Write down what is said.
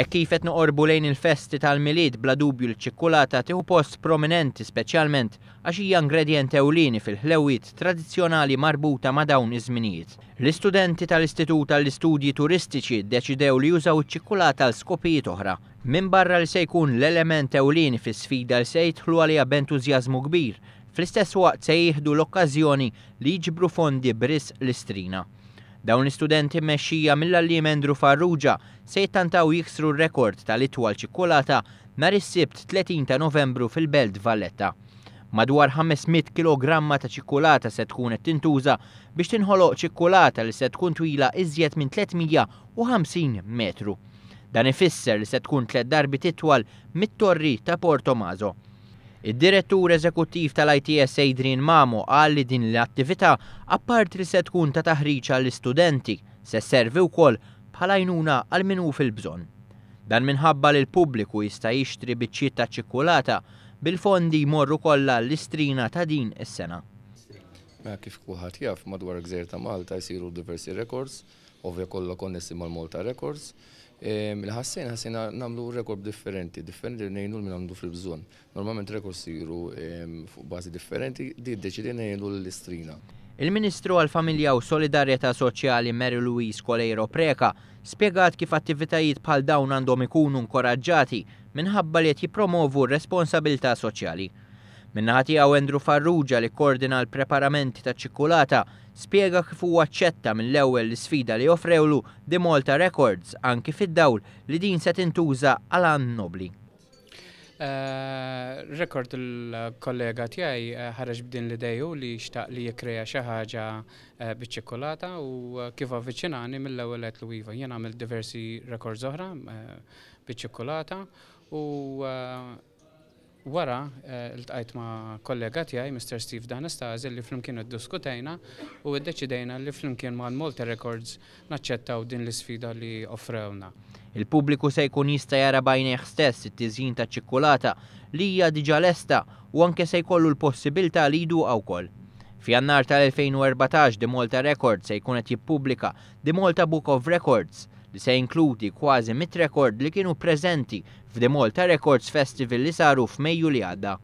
Kif qed noqorbu lejn il-festi tal-milied bla dubju l-ċikkulata tieħu post prominenti speċjalment għax hija ingredjent ewlieni fil-ħlewwiet tradizzjonali marbuta ma' dawn iż-żminijiet. L-istudenti tal-Istitut tal-Istudji Turistiċi ddeċidew li jużaw iċ-ċikkulata għal skopijiet oħra. Minn barra li se jkun l-element ewlieni fis-sfida li se jidħlu għaliha b'entużjażmu kbir, fl-istess waqt se jieħdu l-okkażjoni li jiġbru fondi b'risq l-istrina. Dawn l-istudenti mmexxija mill-alliem Andrew Farrugia se jittantaw jiksru r-rekord tal-itwal ċikkulata nhar is-Sibt 30 ta' Novembru fil-Belt Valletta. Madwar 500 kilogramma ta' ċikkulata se tkun qed tintuża biex tinħoloq ċikkulata li se tkun twila iżjed minn 350 metru. Dan ifisser li se tkun 3 darbi itwal mit-torri ta' Porto Maso. Id-direttur eżekuttiv tal-ITS Adrian Mamo qal li din l-attività apparti li se tkun ta' taħriġ għall-istudenti se sservi wkoll bħala għajnuna għal min hu fil-bżonn. Dan minħabba li l-pubbliku jista' jixtri biċċiet ta' ċikkulata bil-fondi jmorru kollha l-istrina ta' din is-sena. Kif kulħadd jaf madwar Gżejjer ta' Malta jsiru diversi records, ovvja kollha konnessi mal-Malta Records. Ħassejna nagħmlu rekord differenti ngħinu minn għandu fil-bżonn. Normalment records siru fuq bażi differenti, di ddeċidejna ngħidu l-istrina. Il-Ministru għall-Familja u Solidarjetà Soċjali Mary Louise Coleiro Preca spjegat kif attivitajiet bħal dawn għandhom ikunu nkoraġġati minħabba li qed jippromovu r-responsabilità soċjali. Min-naħa tiegħu Andrew Farrugia li kkoordina l-preparamenti ta' ċikkulata spjega kif huwa aċċetta mill-ewwel l-isfida li joffrewlu The Malta Records anki fid-dawl li din se tintuża għal għan nobli. Rekord il-kollega tiegħi ħareġ b'din l-idejju li xtaq li jikkrea xi ħaġa biċ-ċikkulata u kif avviċinani mill-ewwel qed iva jien għamilt diversi records oħra biċ-ċikkulata u wara iltqajt ma' kollega tiegħi Mr. Steve D'Anastasi li flimkien iddiskutejna u ddeċidejna li flimkien ma' Malta Records naċċettaw din l-isfida li offrewna. Il-pubbliku se jkun jista' jara bajnejh stess it-tiżjin ta' ċikkulata li hija diġà lesta u anke se jkollu l-possibilità li jduqha wkoll. F'Jannar tal-2014 The Malta Records se jkun qed jippubblika The Malta Book of Records li se jinkludi kważi 100 rekord li kienu preżenti f'The Malta Records Festival li saru f'Mejju li għadda.